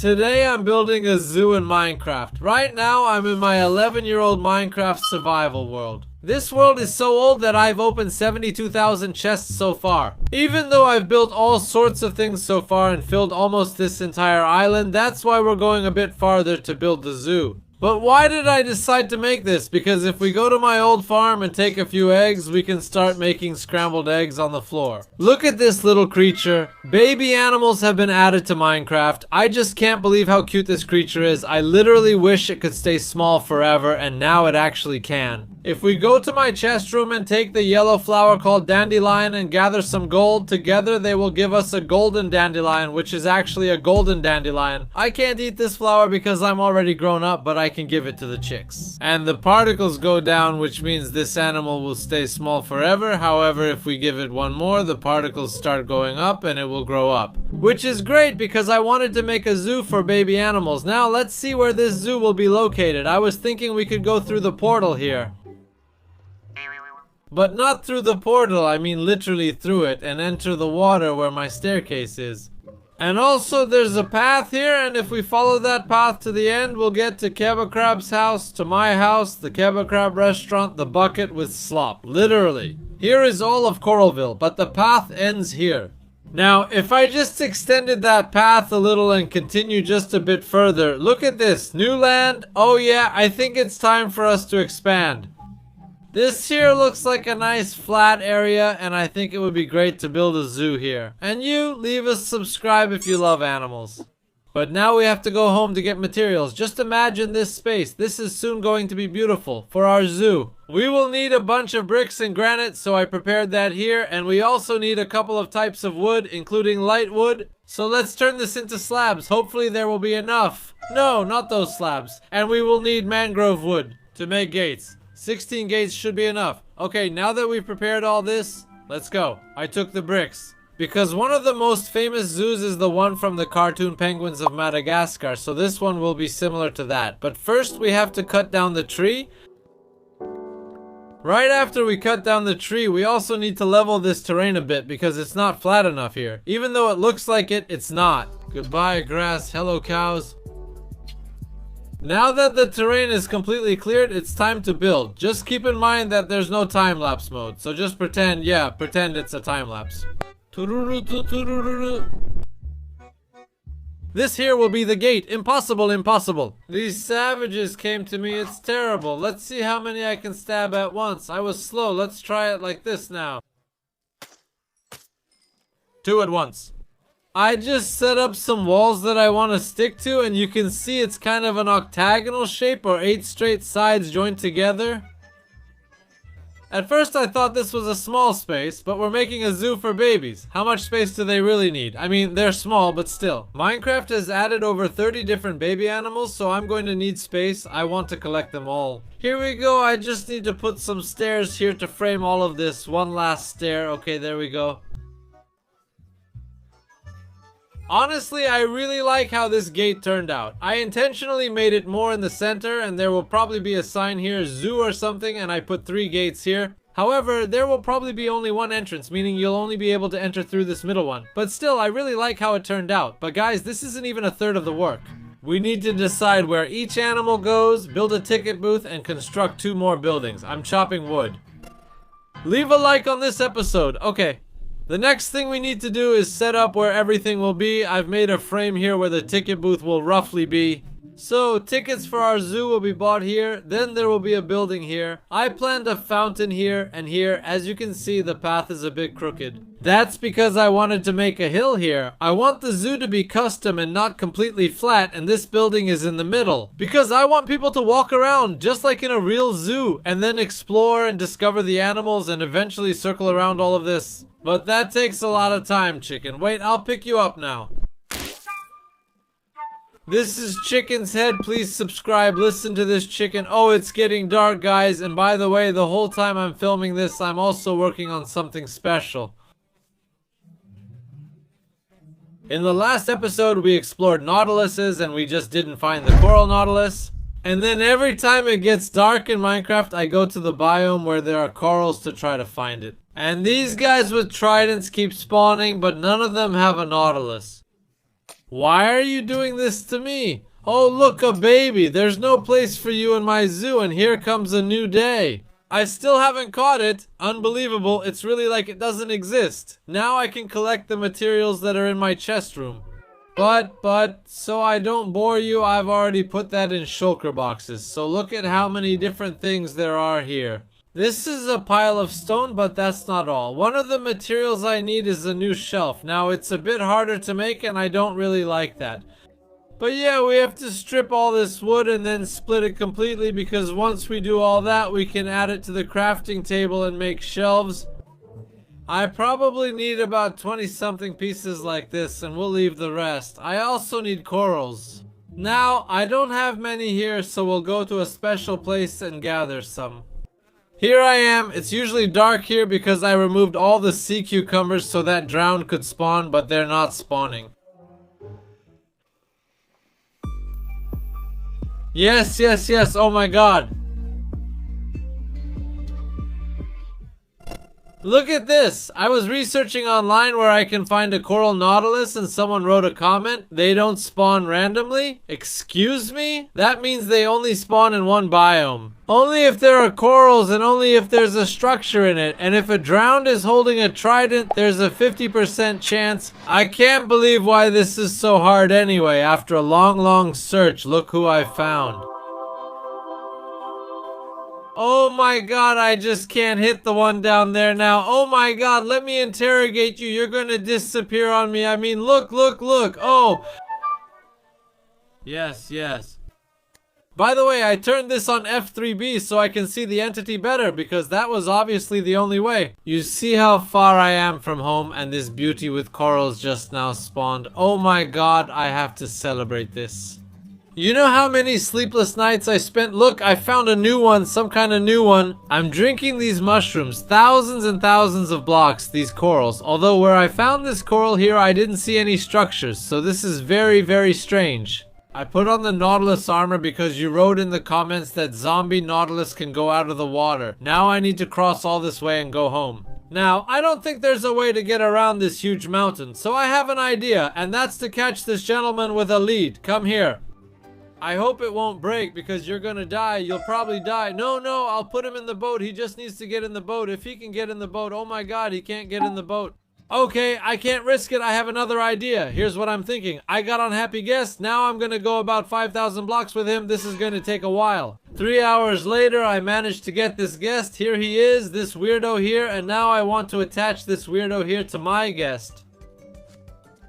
Today I'm building a zoo in Minecraft. Right now I'm in my 11-year-old Minecraft survival world. This world is so old that I've opened 72,000 chests so far. Even though I've built all sorts of things so far and filled almost this entire island, that's why we're going a bit farther to build the zoo. But why did I decide to make this? Because if we go to my old farm and take a few eggs, we can start making scrambled eggs on the floor. Look at this little creature. Baby animals have been added to Minecraft. I just can't believe how cute this creature is. I literally wish it could stay small forever, and now it actually can. If we go to my chest room and take the yellow flower called dandelion and gather some gold, together they will give us a golden dandelion, which is actually a golden dandelion. I can't eat this flower because I'm already grown up, but I can give it to the chicks. And the particles go down, which means this animal will stay small forever. However, if we give it one more, the particles start going up and it will grow up. Which is great because I wanted to make a zoo for baby animals. Now let's see where this zoo will be located. I was thinking we could go through the portal here. But not through the portal, I mean literally through it, and enter the water where my staircase is. And also there's a path here, and if we follow that path to the end, we'll get to Kebacrab's house, to my house, the Kebacrab restaurant, the bucket with slop. Literally. Here is all of Coralville, but the path ends here. Now, if I just extended that path a little and continue just a bit further, look at this. New land. Oh yeah, I think it's time for us to expand. This here looks like a nice flat area, and I think it would be great to build a zoo here. And you, leave a subscribe if you love animals. But now we have to go home to get materials. Just imagine this space. This is soon going to be beautiful for our zoo. We will need a bunch of bricks and granite, so I prepared that here. And we also need a couple of types of wood, including light wood. So let's turn this into slabs. Hopefully there will be enough. No, not those slabs. And we will need mangrove wood to make gates. 16 gates should be enough. Okay, now that we've prepared all this, let's go. I took the bricks. Because one of the most famous zoos is the one from the cartoon penguins of Madagascar, so this one will be similar to that. But first we have to cut down the tree. Right after we cut down the tree, we also need to level this terrain a bit because it's not flat enough here. Even though it looks like it, it's not. Goodbye grass, hello cows. Now that the terrain is completely cleared, it's time to build. Just keep in mind that there's no time-lapse mode, so just pretend it's a time-lapse. This here will be the gate. Impossible, impossible. These savages came to me, it's terrible. Let's see how many I can stab at once. I was slow, let's try it like this now. 2 at once. I just set up some walls that I want to stick to, and you can see it's kind of an octagonal shape or 8 straight sides joined together. At first I thought this was a small space, but we're making a zoo for babies. How much space do they really need? I mean, they're small, but still. Minecraft has added over 30 different baby animals, so I'm going to need space. I want to collect them all. Here we go. I just need to put some stairs here to frame all of this. One last stair. Okay, there we go. Honestly, I really like how this gate turned out. I intentionally made it more in the center, and there will probably be a sign here, zoo or something, and I put 3 gates here. However, there will probably be only one entrance, meaning you'll only be able to enter through this middle one. But still, I really like how it turned out. But guys, this isn't even a third of the work. We need to decide where each animal goes, build a ticket booth, and construct 2 more buildings. I'm chopping wood. Leave a like on this episode. Okay. The next thing we need to do is set up where everything will be. I've made a frame here where the ticket booth will roughly be. So, tickets for our zoo will be bought here. Then there will be a building here. I planned a fountain here and here. As you can see, the path is a bit crooked. That's because I wanted to make a hill here. I want the zoo to be custom and not completely flat, and this building is in the middle. Because I want people to walk around just like in a real zoo, and then explore and discover the animals and eventually circle around all of this. But that takes a lot of time, chicken. Wait, I'll pick you up now. This is Chicken's Head. Please subscribe. Listen to this chicken. Oh, it's getting dark, guys. And by the way, the whole time I'm filming this, I'm also working on something special. In the last episode, we explored nautiluses and we just didn't find the coral nautilus. And then every time it gets dark in Minecraft, I go to the biome where there are corals to try to find it. And these guys with tridents keep spawning, but none of them have a nautilus. Why are you doing this to me? Oh, look, a baby. There's no place for you in my zoo, and here comes a new day. I still haven't caught it. Unbelievable. It's really like it doesn't exist. Now I can collect the materials that are in my chest room. But, so I don't bore you, I've already put that in shulker boxes. So look at how many different things there are here. This is a pile of stone, but that's not all. One of the materials I need is a new shelf. Now, it's a bit harder to make, and I don't really like that. But yeah, we have to strip all this wood and then split it completely, because once we do all that, we can add it to the crafting table and make shelves. I probably need about 20-something pieces like this, and we'll leave the rest. I also need corals. Now, I don't have many here, so we'll go to a special place and gather some. Here I am. It's usually dark here because I removed all the sea cucumbers so that drown could spawn, but they're not spawning. Yes, yes, yes. Oh my god. Look at this! I was researching online where I can find a coral nautilus and someone wrote a comment. They don't spawn randomly? Excuse me? That means they only spawn in one biome. Only if there are corals and only if there's a structure in it. And if a drowned is holding a trident, there's a 50% chance. I can't believe why this is so hard anyway. After a long search, look who I found. Oh my god, I just can't hit the one down there now. Oh my god, let me interrogate you. You're gonna disappear on me. I mean, look. Oh. Yes. By the way, I turned this on F3B so I can see the entity better, because that was obviously the only way. You see how far I am from home, and this beauty with corals just now spawned. Oh my god, I have to celebrate this. You know how many sleepless nights I spent? Look, I found a new one, some kind of new one. I'm drinking these mushrooms, thousands and thousands of blocks, these corals. Although where I found this coral here, I didn't see any structures, so this is very strange. I put on the Nautilus armor because you wrote in the comments that zombie Nautilus can go out of the water. Now I need to cross all this way and go home. Now, I don't think there's a way to get around this huge mountain, so I have an idea, and that's to catch this gentleman with a lead. Come here. I hope it won't break because you're gonna die. You'll probably die. No, I'll put him in the boat. He just needs to get in the boat. If he can get in the boat. Oh my god, he can't get in the boat. Okay, I can't risk it. I have another idea. Here's what I'm thinking. I got on Happy Guest. Now I'm gonna go about 5,000 blocks with him. This is gonna take a while. 3 hours later, I managed to get this guest. Here he is, this weirdo here. And now I want to attach this weirdo here to my guest.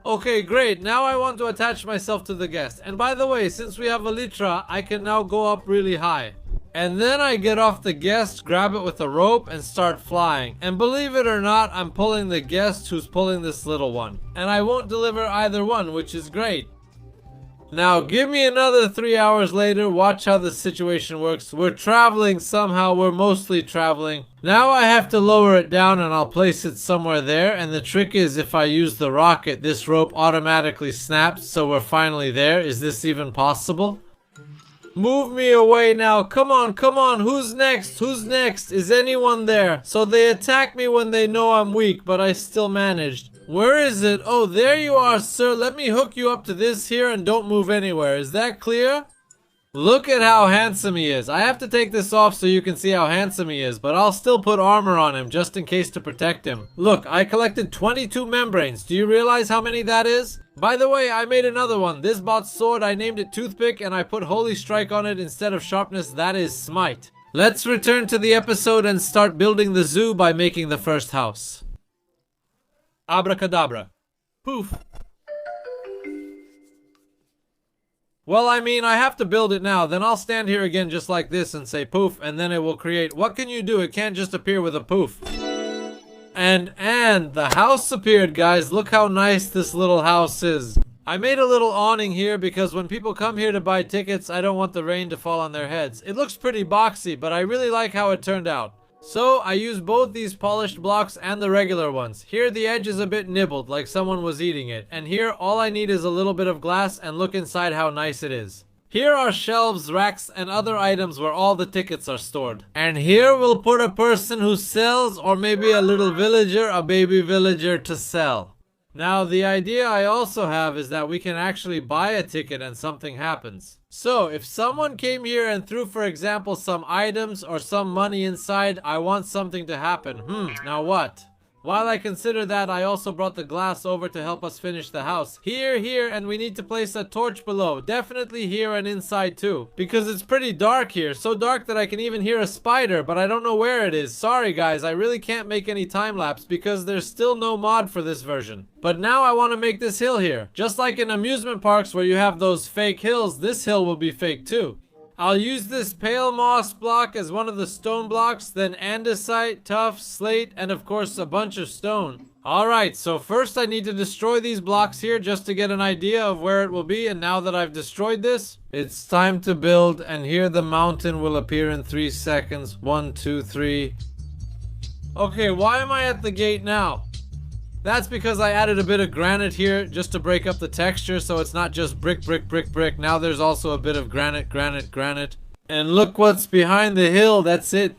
Okay, great. Now I want to attach myself to the guest. And by the way, since we have Elytra, I can now go up really high. And then I get off the guest, grab it with a rope, and start flying. And believe it or not, I'm pulling the guest who's pulling this little one. And I won't deliver either one, which is great. Now, give me another 3 hours later. Watch how the situation works. We're traveling somehow. We're mostly traveling. Now I have to lower it down and I'll place it somewhere there. And the trick is if I use the rocket, this rope automatically snaps. So we're finally there. Is this even possible? Move me away now. Come on. Who's next? Is anyone there? So they attack me when they know I'm weak, but I still managed. Where is it? Oh, there you are, sir. Let me hook you up to this here and don't move anywhere. Is that clear? Look at how handsome he is. I have to take this off so you can see how handsome he is, but I'll still put armor on him just in case to protect him. Look, I collected 22 membranes. Do you realize how many that is? By the way, I made another one. This bot's sword, I named it Toothpick and I put Holy Strike on it instead of Sharpness. That is Smite. Let's return to the episode and start building the zoo by making the first house. Abracadabra. Poof. Well, I mean, I have to build it now. Then I'll stand here again just like this and say poof, and then it will create. What can you do? It can't just appear with a poof. And the house appeared, guys. Look how nice this little house is. I made a little awning here because when people come here to buy tickets, I don't want the rain to fall on their heads. It looks pretty boxy, but I really like how it turned out. So I used both these polished blocks and the regular ones. Here the edge is a bit nibbled, like someone was eating it. And here all I need is a little bit of glass, and look inside how nice it is. Here are shelves, racks, and other items where all the tickets are stored. And here we'll put a person who sells, or maybe a little villager, a baby villager to sell. Now, the idea I also have is that we can actually buy a ticket and something happens. So, if someone came here and threw, for example, some items or some money inside, I want something to happen. Now what? While I consider that, I also brought the glass over to help us finish the house. Here, and we need to place a torch below. Definitely here and inside too. Because it's pretty dark here. So dark that I can even hear a spider, but I don't know where it is. Sorry guys, I really can't make any time lapse because there's still no mod for this version. But now I want to make this hill here. Just like in amusement parks where you have those fake hills, this hill will be fake too. I'll use this pale moss block as one of the stone blocks, then andesite, tuff, slate, and of course a bunch of stone. Alright, so first I need to destroy these blocks here just to get an idea of where it will be, and now that I've destroyed this, it's time to build, and here the mountain will appear in 3 seconds. 1, 2, 3. Okay, why am I at the gate now? That's because I added a bit of granite here just to break up the texture so it's not just brick, brick, brick, brick. Now there's also a bit of granite, granite, granite. And look what's behind the hill, that's it.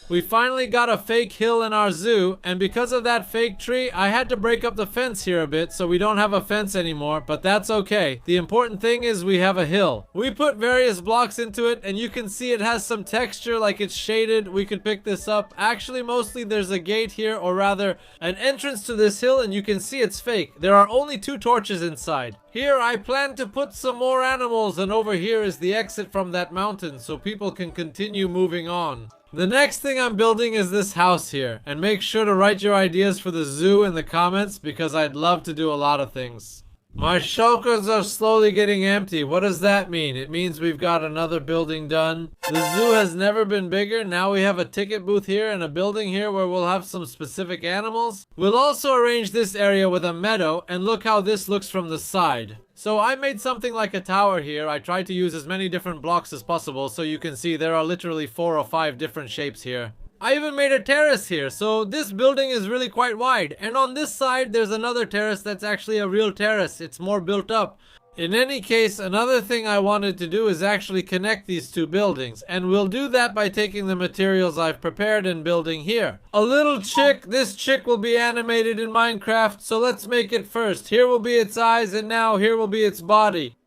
We finally got a fake hill in our zoo, and because of that fake tree, I had to break up the fence here a bit, so we don't have a fence anymore, but that's okay. The important thing is we have a hill. We put various blocks into it, and you can see it has some texture, like it's shaded. We could pick this up. Actually, mostly there's a gate here, or rather, an entrance to this hill, and you can see it's fake. There are only 2 torches inside. Here, I plan to put some more animals, and over here is the exit from that mountain, so people can continue moving on. The next thing I'm building is this house here, and make sure to write your ideas for the zoo in the comments because I'd love to do a lot of things. My shulkers are slowly getting empty. What does that mean? It means we've got another building done. The zoo has never been bigger. Now we have a ticket booth here and a building here where we'll have some specific animals. We'll also arrange this area with a meadow, and look how this looks from the side. So I made something like a tower here. I tried to use as many different blocks as possible so you can see there are literally 4 or 5 different shapes here. I even made a terrace here, so this building is really quite wide. And on this side, there's another terrace that's actually a real terrace. It's more built up. In any case, another thing I wanted to do is actually connect these 2 buildings. And we'll do that by taking the materials I've prepared and building here. A little chick. This chick will be animated in Minecraft, so let's make it first. Here will be its eyes, and now here will be its body.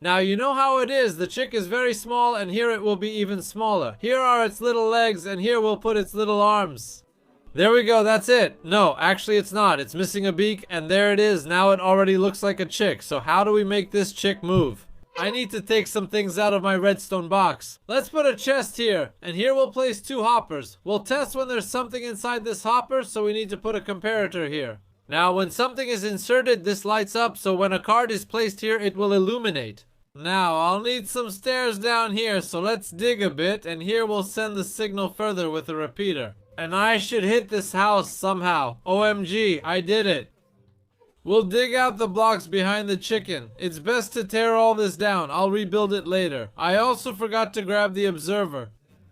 Now you know how it is, the chick is very small and here it will be even smaller. Here are its little legs and here we'll put its little arms. There we go, that's it. No, actually it's not. It's missing a beak and there it is. Now it already looks like a chick. So how do we make this chick move? I need to take some things out of my redstone box. Let's put a chest here, and here we'll place 2 hoppers. We'll test when there's something inside this hopper, so we need to put a comparator here. Now when something is inserted, this lights up, so when a card is placed here, it will illuminate. Now I'll need some stairs down here, so let's dig a bit, and here we'll send the signal further with a repeater. And I should hit this house somehow. OMG, I did it. We'll dig out the blocks behind the chicken. It's best to tear all this down. I'll rebuild it later. I also forgot to grab the observer,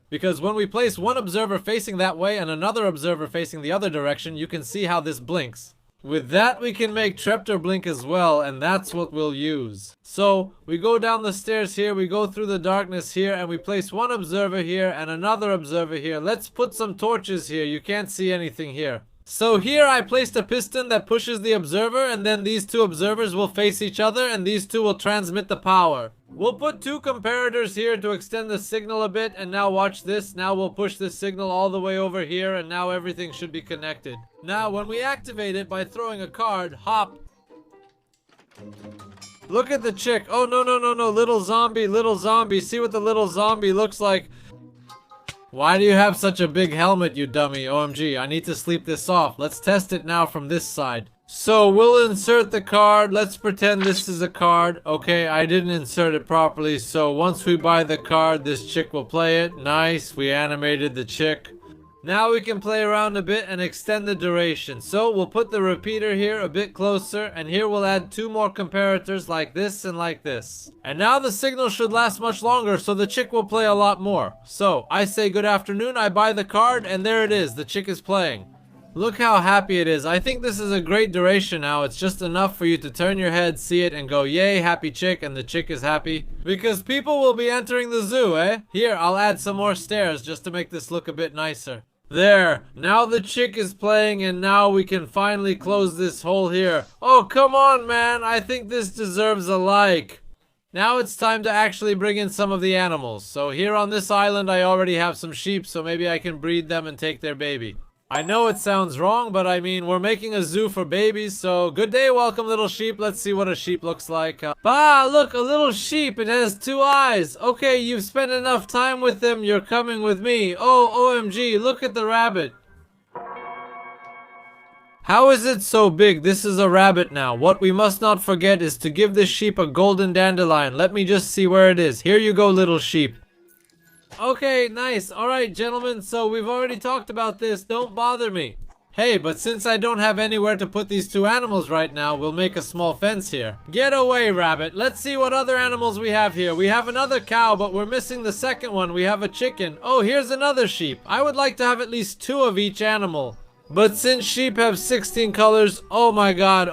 because when we place one observer facing that way and another observer facing the other direction, you can see how this blinks. With that, we can make Treptor blink as well, and that's what we'll use. So, we go down the stairs here, we go through the darkness here, and we place one observer here and another observer here. Let's put some torches here. You can't see anything here. So here I placed a piston that pushes the observer, and then these 2 observers will face each other, and these 2 will transmit the power. We'll put 2 comparators here to extend the signal a bit, and now watch this. Now we'll push this signal all the way over here, and now everything should be connected. Now when we activate it by throwing a card, hop. Look at the chick. Oh no, little zombie. See what the little zombie looks like. Why do you have such a big helmet, you dummy? OMG, I need to sleep this off. Let's test it now from this side. So we'll insert the card. Let's pretend this is a card. Okay, I didn't insert it properly. So once we buy the card, this chick will play it. Nice, we animated the chick. Now we can play around a bit and extend the duration. So we'll put the repeater here a bit closer, and here we'll add 2 more comparators like this and like this. And now the signal should last much longer, so the chick will play a lot more. So I say good afternoon, I buy the card, and there it is, the chick is playing. Look how happy it is. I think this is a great duration now. It's just enough for you to turn your head, see it, and go, yay, happy chick, and the chick is happy. Because people will be entering the zoo, eh? Here, I'll add some more stairs just to make this look a bit nicer. There, now the chick is playing and now we can finally close this hole here. Oh, come on, man. I think this deserves a like. Now it's time to actually bring in some of the animals. So here on this island, I already have some sheep, so maybe I can breed them and take their baby. I know it sounds wrong, but I mean, we're making a zoo for babies, so good day, welcome little sheep. Let's see what a sheep looks like. Bah, look, a little sheep. It has 2 eyes. Okay, you've spent enough time with them. You're coming with me. Oh, OMG, look at the rabbit. How is it so big? This is a rabbit now. What we must not forget is to give this sheep a golden dandelion. Let me just see where it is. Here you go, little sheep. Okay, nice. Alright, gentlemen, so we've already talked about this. Don't bother me. Hey, but since I don't have anywhere to put these 2 animals right now, we'll make a small fence here. Get away, rabbit. Let's see what other animals we have here. We have another cow, but we're missing the second one. We have a chicken. Oh, here's another sheep. I would like to have at least 2 of each animal. But since sheep have 16 colors, oh my god,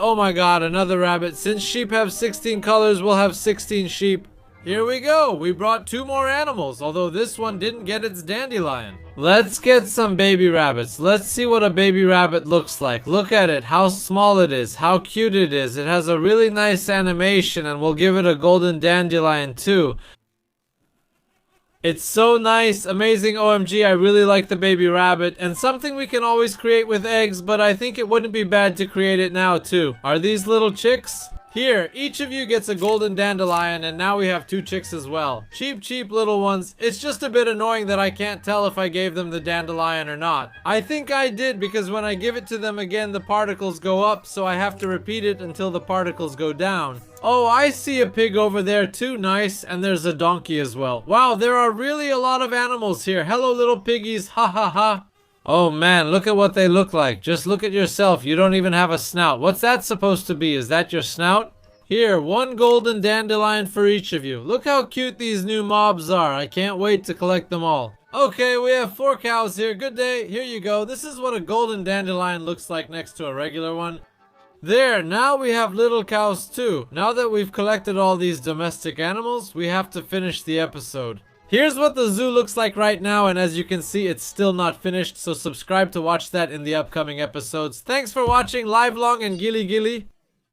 another rabbit. Since sheep have 16 colors, we'll have 16 sheep. Here we go, we brought 2 more animals, although this one didn't get its dandelion. Let's get some baby rabbits. Let's see what a baby rabbit looks like. Look at it, how small it is, how cute it is. It has a really nice animation and we'll give it a golden dandelion too. It's so nice, amazing, OMG, I really like the baby rabbit. And something we can always create with eggs, but I think it wouldn't be bad to create it now too. Are these little chicks? Here, each of you gets a golden dandelion and now we have 2 chicks as well. Cheap little ones. It's just a bit annoying that I can't tell if I gave them the dandelion or not. I think I did because when I give it to them again, the particles go up, so I have to repeat it until the particles go down. Oh, I see a pig over there too, nice, and there's a donkey as well. Wow, there are really a lot of animals here. Hello little piggies, ha ha ha. Oh man, look at what they look like. Just look at yourself. You don't even have a snout. What's that supposed to be? Is that your snout? Here, 1 golden dandelion for each of you. Look how cute these new mobs are. I can't wait to collect them all. Okay, we have 4 cows here. Good day. Here you go. This is what a golden dandelion looks like next to a regular one. There, now we have little cows too. Now that we've collected all these domestic animals, we have to finish the episode. Here's what the zoo looks like right now, and as you can see, it's still not finished, so subscribe to watch that in the upcoming episodes. Thanks for watching, live long and gilly gilly.